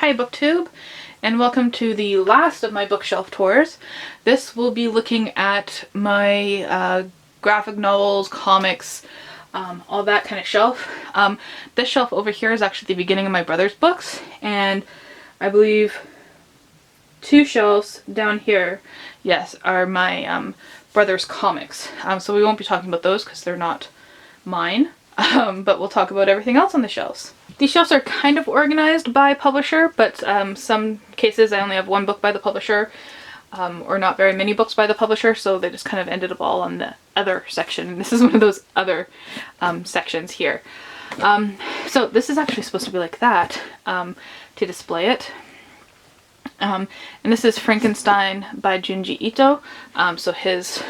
Hi BookTube, and welcome to the last of my bookshelf tours. This will be looking at my graphic novels, comics, all that kind of shelf. This shelf over here is actually the beginning of my brother's books, and I believe two shelves down here, yes, are my brother's comics. So we won't be talking about those because they're not mine, but we'll talk about everything else on the shelves. These shelves are kind of organized by publisher, but some cases I only have one book by the publisher, or not very many books by the publisher, so they just kind of ended up all on the other section. And this is one of those other sections here. So this is actually supposed to be like that to display it. And this is Frankenstein by Junji Ito, so his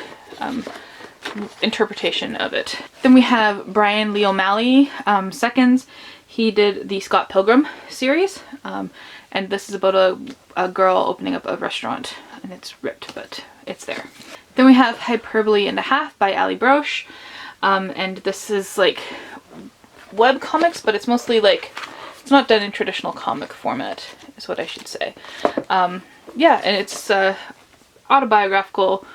interpretation of it. Then we have Brian Lee O'Malley, seconds. He did the Scott Pilgrim series, and this is about a girl opening up a restaurant, and it's ripped, but it's there. Then we have Hyperbole and a Half by Ali Broche, and this is like web comics, but it's mostly like, it's not done in traditional comic format, is what I should say. Yeah, and it's autobiographical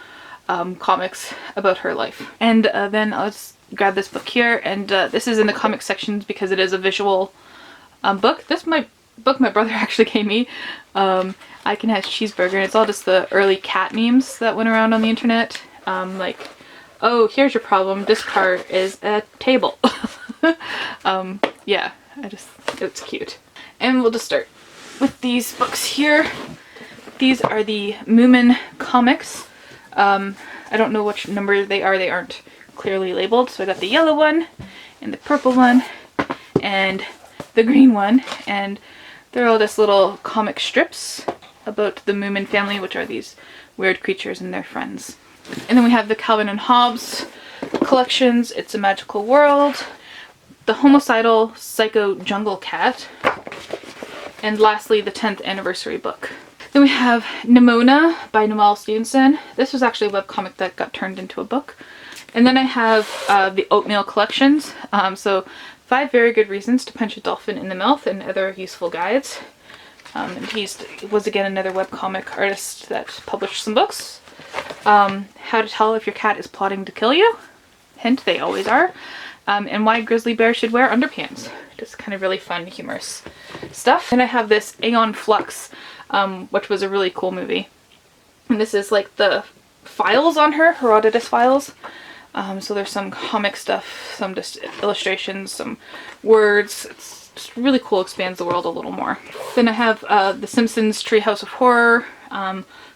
comics about her life. And then I'll just grab this book here, and this is in the comic sections because it is a visual book. This book my brother actually gave me. I Can Have Cheeseburger, and it's all just the early cat memes that went around on the internet. Like, oh, here's your problem, this car is a table. Yeah, it's cute. And we'll just start with these books here. These are the Moomin comics. I don't know which number they are. They aren't clearly labeled. So I got the yellow one and the purple one and the green one, and they're all just little comic strips about the Moomin family, which are these weird creatures and their friends. And then we have the Calvin and Hobbes collections, It's a Magical World, the Homicidal Psycho Jungle Cat, and lastly the 10th anniversary book. Then we have Nimona by Noelle Stevenson. This was actually a webcomic that got turned into a book. And then I have the Oatmeal collections. So 5 Very Good Reasons to Punch a Dolphin in the Mouth and Other Useful Guides. And he was again another webcomic artist that published some books. How to Tell If Your Cat is Plotting to Kill You. Hint, they always are. And Why Grizzly Bears Should Wear Underpants. Just kind of really fun, humorous stuff. And I have this Aeon Flux, which was a really cool movie. And this is like the files on her Herodotus files. So there's some comic stuff, some just illustrations, some words. It's just really cool, expands the world a little more. Then I have The Simpsons Treehouse of Horror,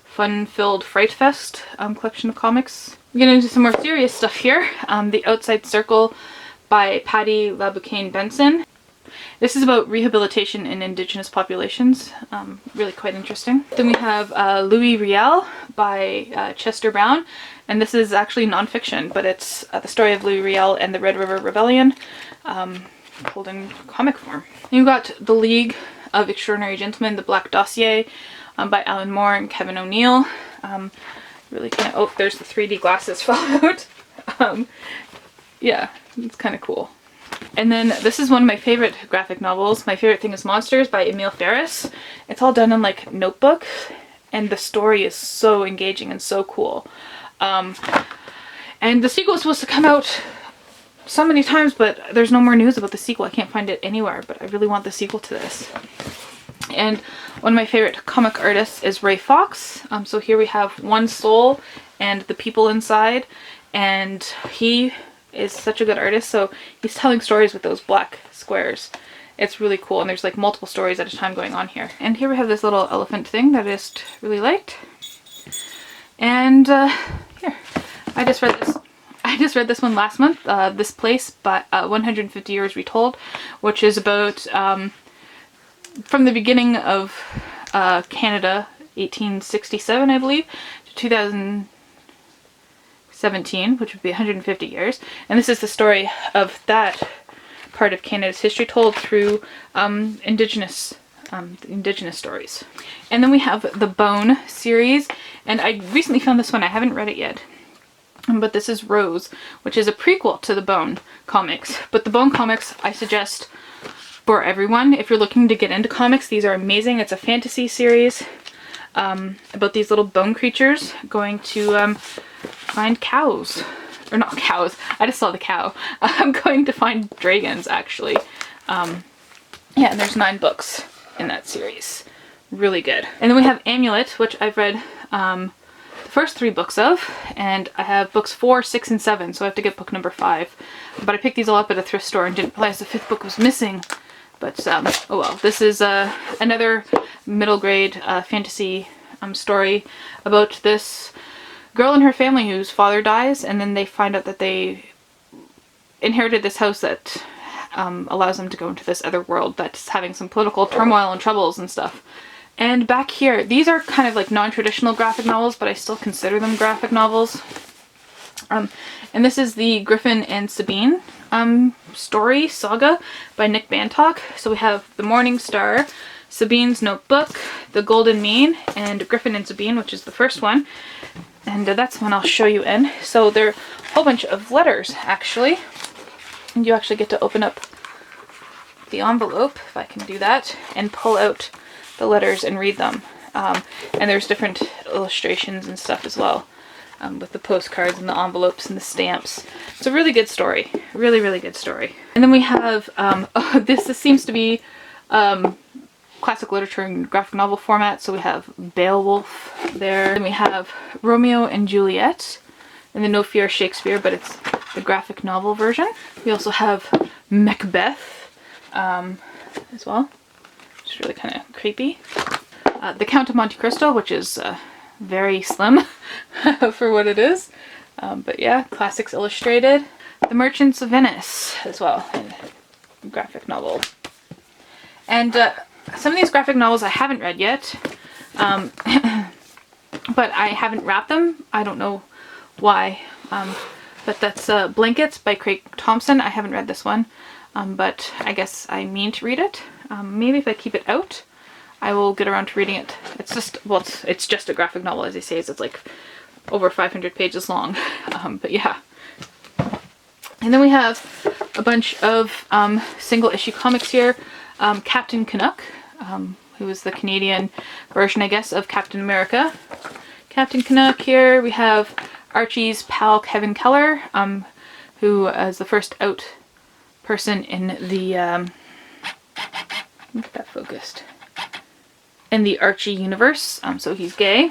Fun-Filled Fright Fest collection of comics. We're getting into some more serious stuff here. The Outside Circle by Patty LaBoucane Benson. This is about rehabilitation in indigenous populations. Really quite interesting. Then we have Louis Riel by Chester Brown, and this is actually nonfiction, but it's the story of Louis Riel and the Red River Rebellion, told in comic form. And you've got The League of Extraordinary Gentlemen, The Black Dossier, by Alan Moore and Kevin O'Neill. Really kind of, oh, there's the 3D glasses fell out. Yeah, it's kind of cool. And then this is one of my favorite graphic novels, My Favorite Thing is Monsters by Emile Ferris. It's all done in like notebook, and the story is so engaging and so cool. And the sequel is supposed to come out so many times, but there's no more news about the sequel. I can't find it anywhere, but I really want the sequel to this. And one of my favorite comic artists is Ray Fox. So here we have One Soul and the People Inside, and he is such a good artist, so he's telling stories with those black squares. It's really cool, and there's like multiple stories at a time going on here. And here we have this little elephant thing that I just really liked. And here, I just read this one last month, This Place by 150 Years Retold, which is about from the beginning of Canada, 1867 I believe, to 2017, which would be 150 years. And this is the story of that part of Canada's history told through indigenous stories. And then we have the Bone series, and I recently found this one. I haven't read it yet, but this is Rose, which is a prequel to the Bone comics. But the Bone comics, I suggest for everyone. If you're looking to get into comics, these are amazing. It's a fantasy series about these little bone creatures going to find cows. Or not cows, I just saw the cow. I'm going to find dragons, actually. Yeah, and there's 9 books in that series. Really good. And then we have Amulet, which I've read the first 3 books of, and I have books 4, 6, and 7, so I have to get book number 5. But I picked these all up at a thrift store and didn't realize the 5th book was missing. But, oh well. This is another middle grade fantasy story about this girl and her family whose father dies, and then they find out that they inherited this house that allows them to go into this other world that's having some political turmoil and troubles and stuff. And back here, these are kind of like non-traditional graphic novels, but I still consider them graphic novels. And this is the Griffin and Sabine story saga by Nick Bantock. So we have The Morning Star, Sabine's Notebook, The Golden Mean, and Griffin and Sabine, which is the first one. And that's one I'll show you in. So there are a whole bunch of letters, actually. And you actually get to open up the envelope, if I can do that, and pull out the letters and read them. And there's different illustrations and stuff as well, with the postcards and the envelopes and the stamps. It's a really good story. Really, really good story. And then we have, this seems to be classic literature and graphic novel format. So we have Beowulf there. Then we have Romeo and Juliet and the No Fear Shakespeare, but it's the graphic novel version. We also have Macbeth as well. It's really kind of creepy. The Count of Monte Cristo, which is very slim for what it is. But yeah, classics illustrated. The Merchants of Venice as well, graphic novel. And some of these graphic novels I haven't read yet, but I haven't wrapped them. I don't know why. But that's Blankets by Craig Thompson. I haven't read this one, but I guess I mean to read it. Maybe if I keep it out, I will get around to reading it. It's just, well, it's just a graphic novel, as he says. It's like over 500 pages long. But yeah. And then we have a bunch of single issue comics here. Captain Canuck, who is the Canadian version, I guess, of Captain America. Captain Canuck here. We have Archie's pal Kevin Keller, who is the first out person in the, get that focused, in the Archie universe, so he's gay.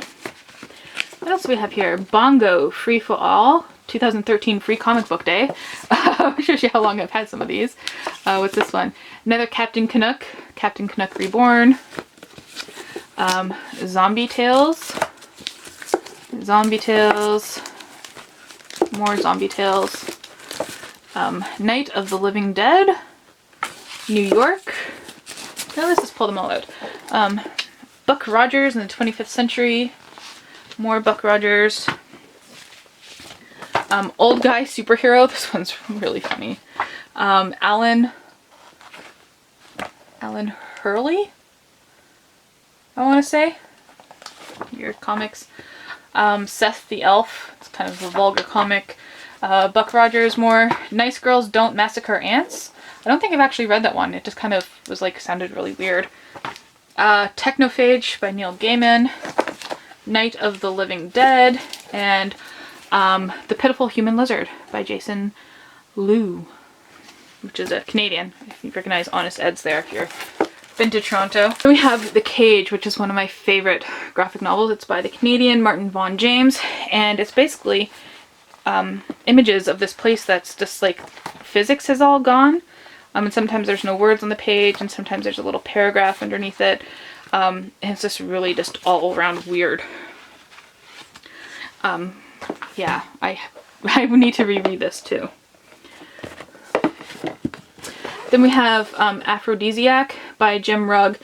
What else do we have here? Bongo, Free for All, 2013 Free Comic Book Day. Shows you how long I've had some of these. What's this one? Another Captain Canuck, Captain Canuck Reborn. Zombie Tales. Zombie Tales. More Zombie Tales. Night of the Living Dead. New York. Now let's just pull them all out. Buck Rogers in the 25th Century. More Buck Rogers. Old Guy Superhero. This one's really funny. Alan Hurley, I want to say. Your comics. Seth the Elf. It's kind of a vulgar comic. Buck Rogers more. Nice Girls Don't Massacre Ants. I don't think I've actually read that one. It just kind of was like, sounded really weird. Technophage by Neil Gaiman. Night of the Living Dead. And The Pitiful Human Lizard by Jason Liu, which is a Canadian. If you recognize Honest Ed's there if you're been to Toronto. Then we have The Cage, which is one of my favorite graphic novels. It's by the Canadian Martin Vaughan James, and it's basically images of this place that's just like physics has all gone. And sometimes there's no words on the page, and sometimes there's a little paragraph underneath it. And it's just really just all around weird. Yeah, I need to reread this too. Then we have Aphrodisiac by Jim Rugg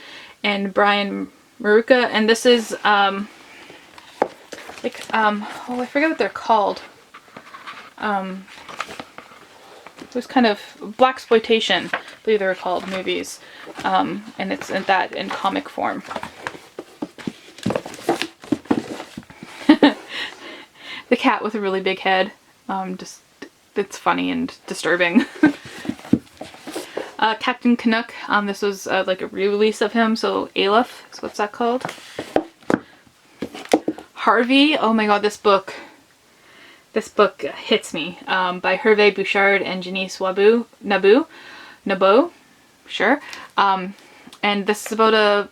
and Brian Maruca, and this is oh, I forget what they're called. It was kind of blaxploitation, I believe they were called, movies, and it's in that in comic form. The cat with a really big head, just it's funny and disturbing. Captain Canuck, this was like a re-release of him, so Aleph is what's that called. Harvey, oh my god, this book hits me, by Hervé Bouchard and Janice Nabeau, sure. And this is about a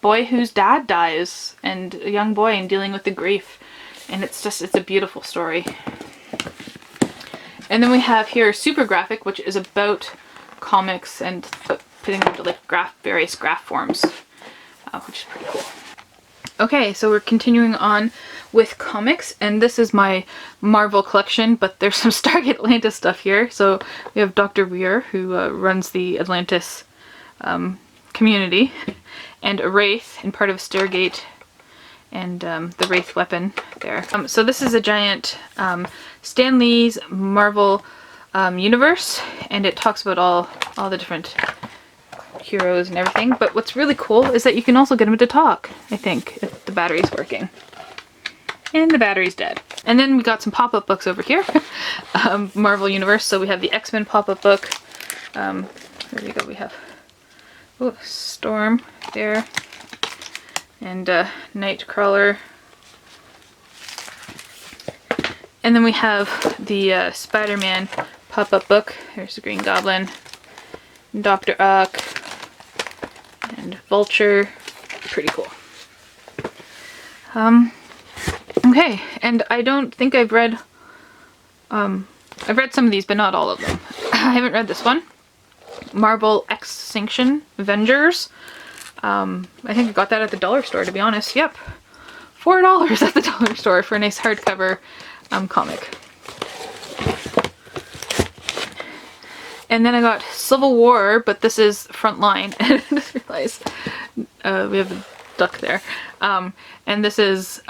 boy whose dad dies, and a young boy, and dealing with the grief, and it's a beautiful story. And then we have here Super Graphic, which is about comics and putting them into like various graph forms, which is pretty cool. Okay, so we're continuing on with comics, and this is my Marvel collection, but there's some Stargate Atlantis stuff here. So we have Dr. Weir, who runs the Atlantis community, and a Wraith, and part of Stargate, and the Wraith weapon there. So this is a giant Stan Lee's Marvel universe, and it talks about all the different heroes and everything. But what's really cool is that you can also get them to talk, I think, if the battery's working. And the battery's dead. And then we got some pop-up books over here. Marvel Universe. So we have the X-Men pop-up book. There we go. We have Storm there. And Nightcrawler. And then we have the Spider-Man pop-up book. There's the Green Goblin. Dr. Ock. And Vulture. Pretty cool. Okay, and I don't think I've read some of these, but not all of them. I haven't read this one. Marvel Extinction Avengers. I think I got that at the dollar store, to be honest. Yep. $4 at the dollar store for a nice hardcover comic. And then I got Civil War, but this is Frontline. I just realized we have a duck there. And this is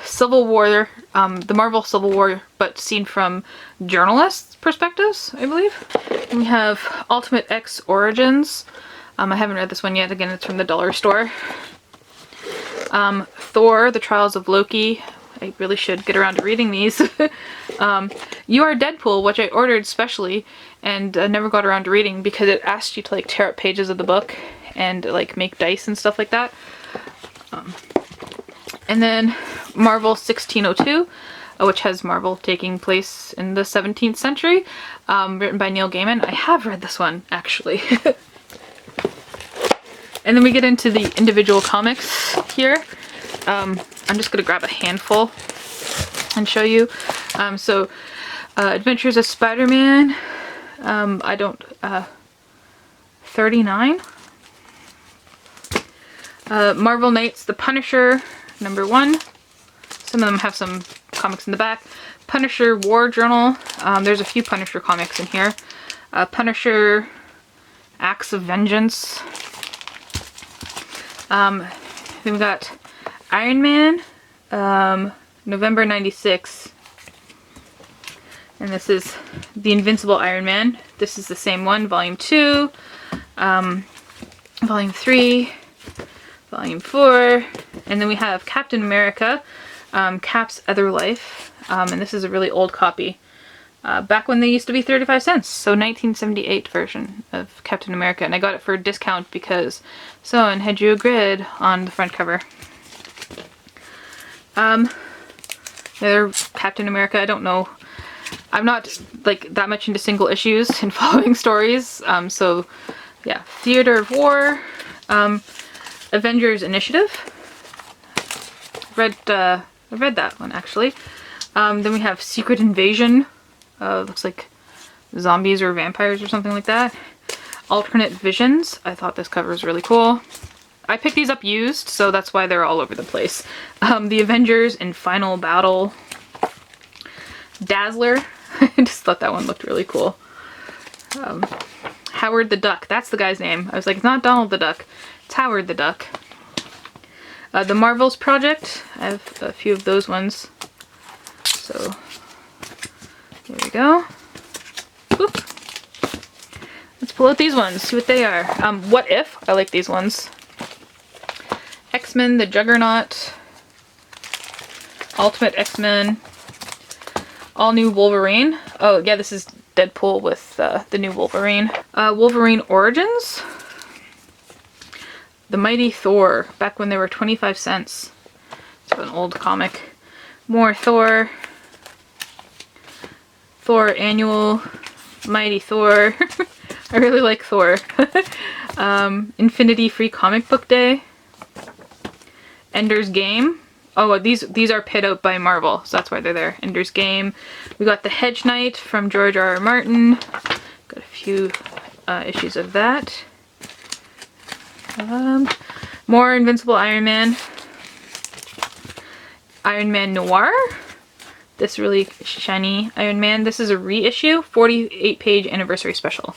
Civil War, the Marvel Civil War, but seen from journalists' perspectives, I believe. And we have Ultimate X Origins. I haven't read this one yet. Again, it's from the dollar store. Thor, The Trials of Loki. I really should get around to reading these. You Are Deadpool, which I ordered specially and never got around to reading because it asked you to like tear up pages of the book and like make dice and stuff like that. And then Marvel 1602, which has Marvel taking place in the 17th century, written by Neil Gaiman. I have read this one, actually. And then we get into the individual comics here. I'm just going to grab a handful and show you. Adventures of Spider-Man, 39. Marvel Knights, The Punisher, #1. Some of them have some comics in the back. Punisher War Journal. There's a few Punisher comics in here. Punisher Acts of Vengeance. Then we got Iron Man, November 96. And this is The Invincible Iron Man. This is the same one, Volume 2, Volume 3, Volume 4, and then we have Captain America, Cap's Other Life, and this is a really old copy. Back when they used to be 35 cents, so 1978 version of Captain America, and I got it for a discount because someone had drew a grid on the front cover. Another Captain America, I don't know. I'm not like that much into single issues and following stories, so yeah. Theater of War, Avengers Initiative. I read that one actually. Then we have Secret Invasion. Looks like zombies or vampires or something like that. Alternate Visions. I thought this cover was really cool. I picked these up used, so that's why they're all over the place. The Avengers in Final Battle. Dazzler. I just thought that one looked really cool. Howard the Duck. That's the guy's name. I was like, it's not Donald the Duck. It's Howard the Duck. The Marvels Project. I have a few of those ones. So, there we go. Oop. Let's pull out these ones, see what they are. What If? I like these ones. X-Men, The Juggernaut. Ultimate X-Men. All New Wolverine. Oh, yeah, this is Deadpool with the new Wolverine. Wolverine Origins. The Mighty Thor, back when they were 25 cents. So an old comic. More Thor. Thor Annual. Mighty Thor. I really like Thor. Infinity Free Comic Book Day. Ender's Game. Oh, these are pit out by Marvel, so that's why they're there. Ender's Game. We got The Hedge Knight from George R. R. Martin. Got a few issues of that. More Invincible Iron Man. Iron Man Noir. This really shiny Iron Man. This is a reissue, 48-page anniversary special.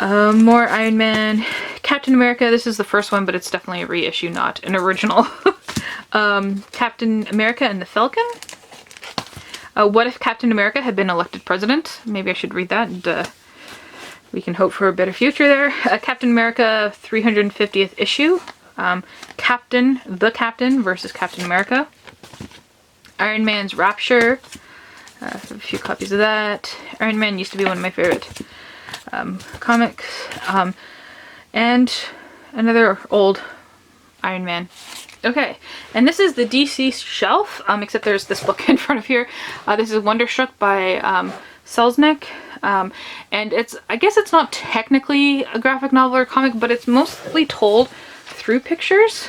More Iron Man. Captain America. This is the first one, but it's definitely a reissue, not an original. Captain America and the Falcon. What if Captain America had been elected president? Maybe I should read that, and we can hope for a better future there. Captain America 350th issue. The Captain versus Captain America. Iron Man's Rapture. A few copies of that. Iron Man used to be one of my favorite comics. And another old Iron Man. Okay, and this is the DC shelf, except there's this book in front of here. This is Wonderstruck by Selznick. And I guess it's not technically a graphic novel or comic, but it's mostly told through pictures.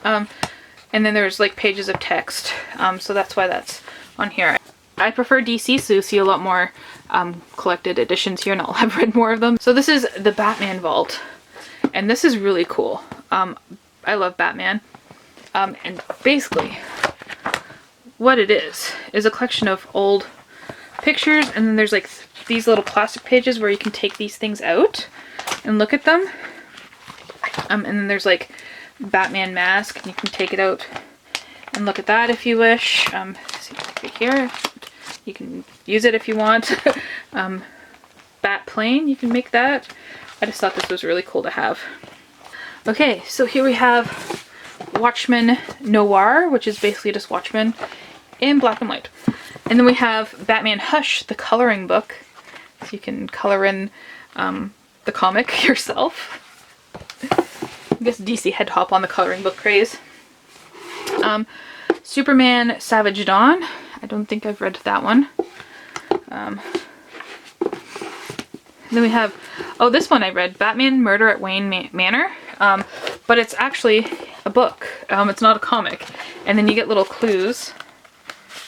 And then there's like pages of text, so that's why that's on here. I prefer DC, so you'll see a lot more collected editions here, and I'll have read more of them. So this is the Batman Vault, and this is really cool. I love Batman, and basically what it is a collection of old pictures, and then there's like these little plastic pages where you can take these things out and look at them. And then there's like Batman mask, and you can take it out and look at that if you wish. See right here, you can use it if you want. Bat plane, you can make that. I just thought this was really cool to have. Okay, so here we have Watchmen Noir, which is basically just Watchmen in black and white. And then we have Batman Hush, the coloring book. So you can color in the comic yourself. I guess DC had to hop on the coloring book craze. Superman Savage Dawn. I don't think I've read that one. Then we have, oh, this one I read, Batman Murder at Wayne Manor. But it's actually a book. It's not a comic. And then you get little clues.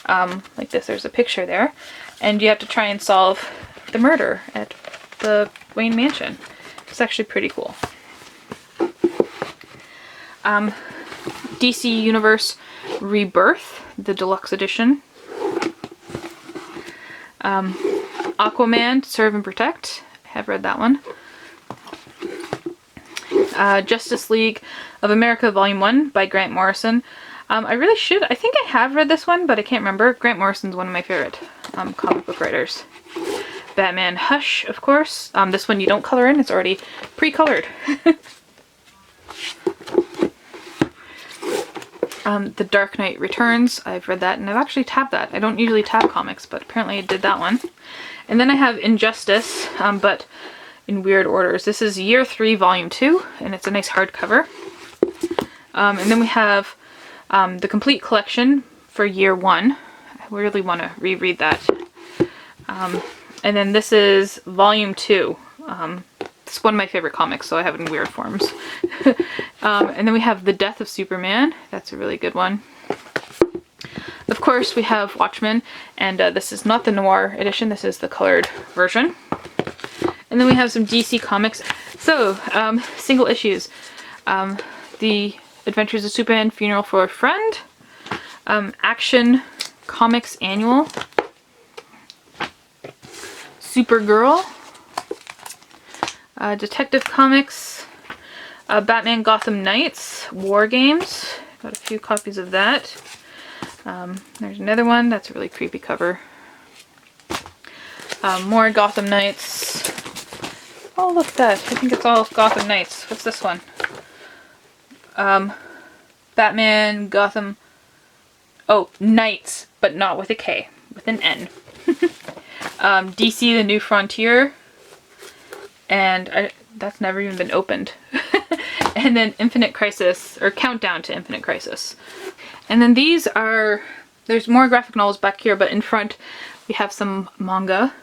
Like this, there's a picture there. And you have to try and solve the murder at the Wayne Mansion. It's actually pretty cool. DC Universe Rebirth, the deluxe edition. Aquaman, Serve and Protect. I have read that one. Justice League of America Volume 1 by Grant Morrison. I think I have read this one, but I can't remember. Grant Morrison's one of my favorite comic book writers. Batman Hush, of course. This one you don't color in, it's already pre-colored. The Dark Knight Returns, I've read that, and I've actually tabbed that. I don't usually tab comics, but apparently I did that one. And then I have Injustice, but in weird orders. This is Year 3, Volume 2, and it's a nice hardcover. And then we have the complete collection for Year 1. I really want to reread that. And then this is Volume 2. It's one of my favorite comics, so I have it in weird forms. And then we have The Death of Superman. That's a really good one. Of course, we have Watchmen, and this is not the noir edition, this is the colored version. And then we have some DC comics. So, single issues. The Adventures of Superman, Funeral for a Friend. Action Comics Annual. Supergirl. Detective Comics. Batman Gotham Knights. War Games. Got a few copies of that. There's another one. That's a really creepy cover. More Gotham Knights. Oh, look at that. I think it's all Gotham Knights. What's this one? Batman Gotham... Oh, Knights, but not with a K. With an N. DC The New Frontier, and that's never even been opened. And then Infinite Crisis, or Countdown to Infinite Crisis. And then these are, there's more graphic novels back here, but in front we have some manga.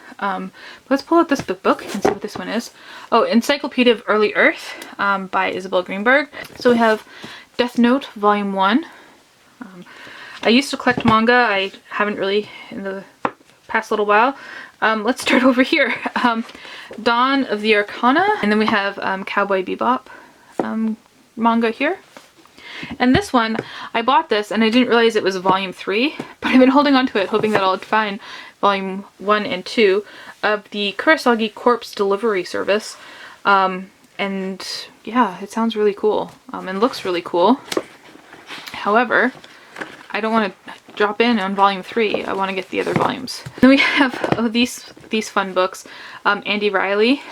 Let's pull out this book and see what this one is. Oh, Encyclopedia of Early Earth by Isabel Greenberg. So we have Death Note Volume 1. I used to collect manga. I haven't really in the past little while. Let's start over here. Dawn of the Arcana. And then we have Cowboy Bebop manga here. And this one, I bought this and I didn't realize it was volume 3, but I've been holding on to it hoping that I'll find volume 1 and 2 of the Kurosagi Corpse Delivery Service. And yeah, it sounds really cool and looks really cool. However, I don't want to drop in on volume 3. I want to get the other volumes. Then we have these fun books. Andy Riley,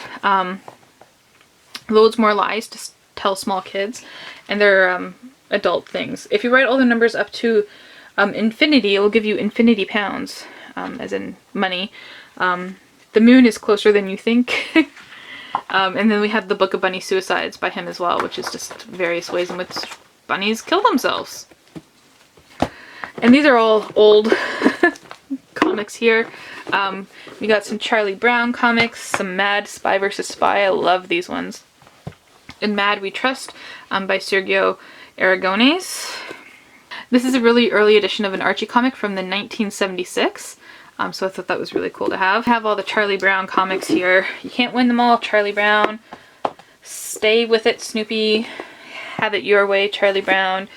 Loads More Lies to Tell Small Kids, and they're adult things. If you write all the numbers up to infinity, it will give you infinity pounds, as in money. The moon is closer than you think. And then we have the Book of Bunny Suicides by him as well, which is just various ways in which bunnies kill themselves. And these are all old comics here. We got some Charlie Brown comics, some Mad Spy vs. Spy. I love these ones. In Mad We Trust by Sergio Aragones. This is a really early edition of an Archie comic from the 1976. So I thought that was really cool to have. Have all the Charlie Brown comics here. You can't win them all, Charlie Brown. Stay with it, Snoopy. Have it your way, Charlie Brown.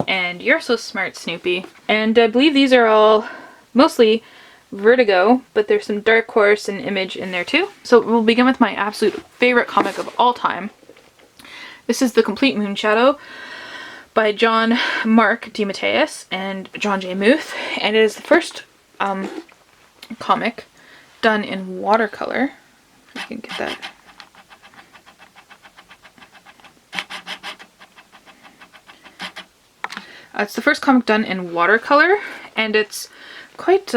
And You're So Smart, Snoopy. And I believe these are all mostly Vertigo, but there's some Dark Horse and Image in there too. So we'll begin with my absolute favorite comic of all time. This is The Complete Moonshadow by John Mark DeMatteis and John J. Muth. And it is the first comic done in watercolor. I can get that. It's the first comic done in watercolor, and it's quite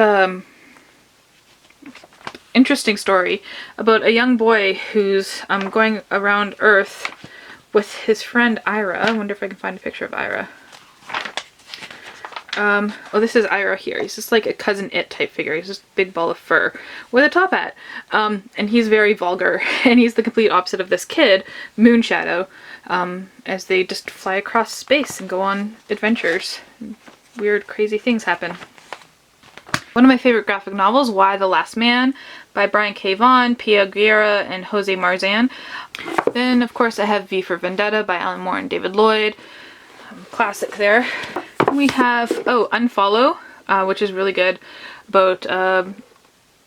interesting story about a young boy who's going around Earth with his friend Ira. I wonder if I can find a picture of Ira. Oh, this is Ira here. He's just like a Cousin It type figure. He's just a big ball of fur with a top hat. And he's very vulgar. And he's the complete opposite of this kid, Moonshadow, as they just fly across space and go on adventures. Weird, crazy things happen. One of my favorite graphic novels, Why the Last Man, by Brian K. Vaughan, Pia Guerra, and Jose Marzan. Then, of course, I have V for Vendetta by Alan Moore and David Lloyd. Classic there. We have, Unfollow, which is really good, about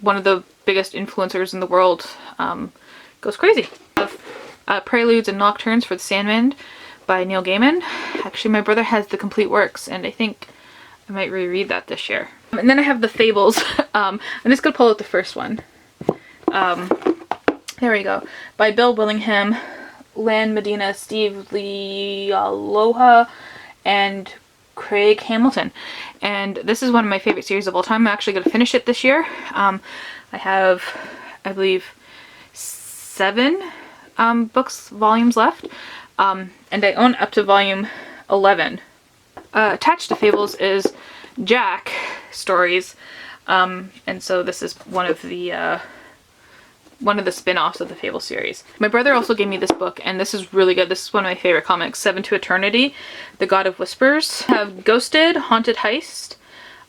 one of the biggest influencers in the world goes crazy. Preludes and Nocturnes for the Sandman by Neil Gaiman. Actually, my brother has the complete works, and I think I might reread that this year. And then I have the Fables. I'm just going to pull out the first one. There we go. By Bill Willingham, Lan Medina, Steve Lee Aloha, and Craig Hamilton. And this is one of my favorite series of all time. I'm actually going to finish it this year. I have, I believe, 7 volumes left. And I own up to volume 11. Attached to Fables is Jack stories. And so this is one of the spin-offs of the Fable series. My brother also gave me this book, and this is really good. This is one of my favorite comics, Seven to Eternity, The God of Whispers. I have Ghosted, Haunted Heist.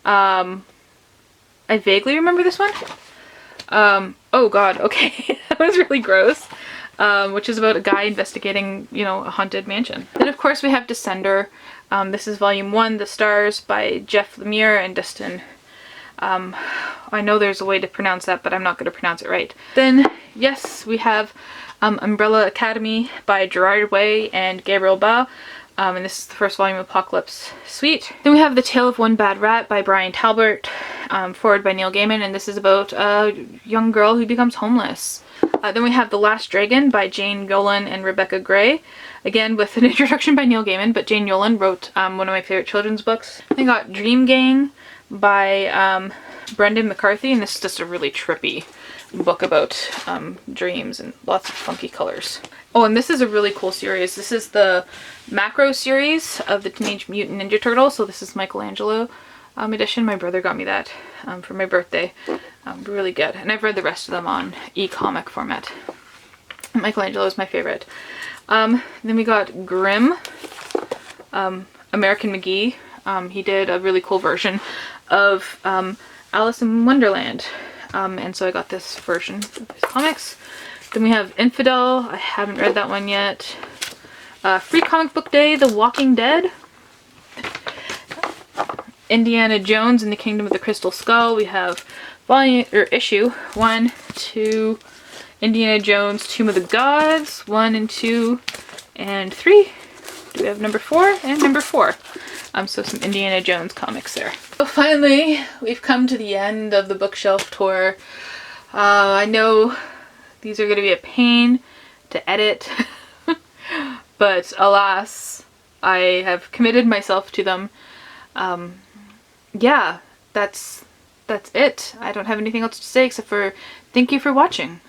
I vaguely remember this one. Oh god, okay. That was really gross. Which is about a guy investigating, a haunted mansion. Then of course we have Descender. This is volume 1, The Stars by Jeff Lemire and Dustin. I know there's a way to pronounce that, but I'm not going to pronounce it right. Then, yes, we have Umbrella Academy by Gerard Way and Gabriel Ba. And this is the first volume of Apocalypse Suite. Then we have The Tale of One Bad Rat by Brian Talbot, forward by Neil Gaiman, and this is about a young girl who becomes homeless. Then we have The Last Dragon by Jane Yolen and Rebecca Gray. Again, with an introduction by Neil Gaiman, but Jane Yolen wrote one of my favorite children's books. I got Dream Gang by Brendan McCarthy, and this is just a really trippy book about dreams and lots of funky colors. Oh, and this is a really cool series. This is the Macro series of the Teenage Mutant Ninja Turtles. So this is Michelangelo edition. My brother got me that for my birthday. Really good. And I've read the rest of them on e-comic format. Michelangelo is my favorite. Then we got Grimm, American McGee. He did a really cool version of Alice in Wonderland. And so I got this version of his comics. Then we have Infidel. I haven't read that one yet. Free Comic Book Day, The Walking Dead. Indiana Jones and the Kingdom of the Crystal Skull. We have issue 1, 2, Indiana Jones, Tomb of the Gods, 1 and 2 and 3. Do we have number 4 and number 4? So some Indiana Jones comics there. So finally, we've come to the end of the bookshelf tour. I know these are going to be a pain to edit, but alas, I have committed myself to them. Yeah, that's it. I don't have anything else to say except for thank you for watching.